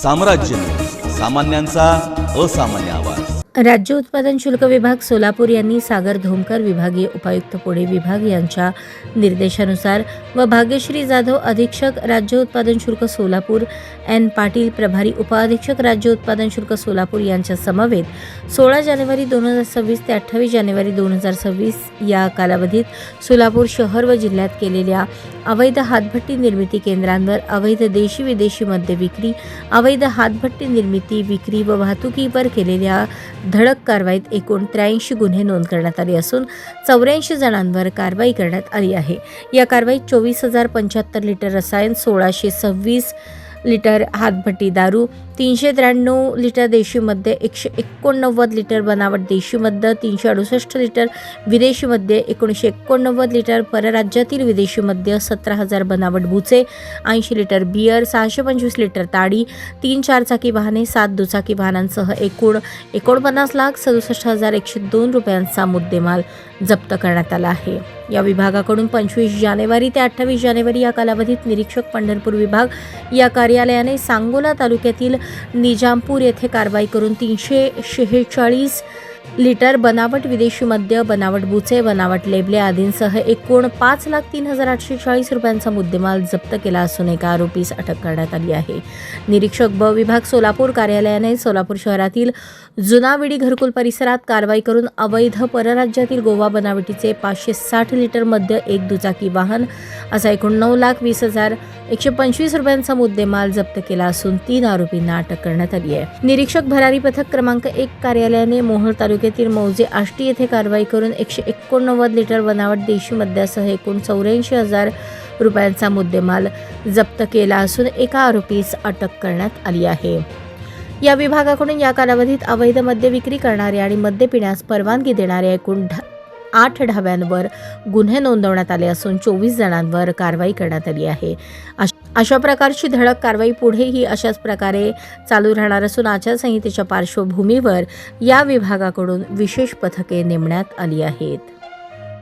साम्राज्य, सामान्यांचा असामान्य आवाज। राज्य उत्पादन शुल्क विभाग सोलापूर यांनी सागर धोमकर विभागीय उपायुक्त पुणे विभाग यांच्या निर्देशानुसार व भाग्यश्री जाधव अधीक्षक राज्य उत्पादन शुल्क सोलापूर, एन पाटील प्रभारी उपअधीक्षक राज्य उत्पादन शुल्क सोलापूर यांच्या समवेत 16 जानेवारी 2026 ते 28 जानेवारी 2026 या कालावधीत सोलापूर शहर व जिल्ह्यात केलेल्या अवैध हातभट्टी निर्मिती केंद्रांवर अवैध देशी विदेशी मद्य विक्री, अवैध हातभट्टी निर्मिती विक्री व वाहतुकीवर केलेल्या धडक कारवाईत एकूण 83 गुन्हे नोंद करण्यात आले असून 84 जणांवर कारवाई करण्यात आली आहे। या कारवाईत 24,075 लिटर रसायन, 1626 लिटर हातभट्टी दारू, 393 लिटर देशी मद्य, 189 लिटर बनावट देशी मद्य, 368 लिटर विदेशी मद्य, 1989 लिटर परराज्यातील विदेशी मद्य, 17,000 बनावट बुचे, 80 लिटर बियर, 625 लिटर ताडी, 3 चारचाकी वाहने, 7 दुचाकी वाहनांसह एकूण 49,67,102 रुपयांचा मुद्देमाल जप्त करण्यात आला आहे। या विभागाकडून 25 जानेवारी ते 28 जानेवारी या कालावधीत निरीक्षक पंढरपूर विभाग या कार्यालयाने सांगोला तालुक्यातील निजामपूर येथे कारवाई करून 346 लिटर बनावट विदेशी मद्य, बनावट बुचे, बनावट लेबले आदींसह एकूण 5,03,840 रुपयांचा मुद्देमाल जप्त केला असून एका आरोपीस अटक करण्यात आली आहे। निरीक्षक ब विभाग सोलापूर कार्यालयाने सोलापूर शहरातील जुना विडी घरकुल परिसरात कारवाई करून अवैध परराज्यातील गोवा बनावटीचे 560 लिटर मद्य, एक दुचाकी वाहन असा एकूण 9,20,125 रुपयांचा मुद्देमाल जप्त केला असून 3 आरोपींना अटक करण्यात आली आहे। निरीक्षक भरारी पथक क्रमांक 1 कार्यालयाने मोहोळ तालुक्यातील मौजे आष्टी येथे कारवाई करून 189 लिटर बनावट देशी मद्यासह एकूण 84,000 रुपयांचा मुद्देमाल जप्त केला असून एका आरोपीस अटक करण्यात आली आहे। या विभागाकडून या कालावधीत अवैध मद्य विक्री करणारे आणि मद्य पिण्यास परवानगी देणाऱ्या एकूण 8 ढाब्यांवर गुन्हे नोंदवण्यात आले असून 24 जणांवर कारवाई करण्यात आली आहे। अशा प्रकारची धडक कारवाई पुढेही अशाच प्रकारे चालू राहणार असून आचारसंहितेच्या पार्श्वभूमीवर या विभागाकडून विशेष पथके नेमण्यात आली आहेत।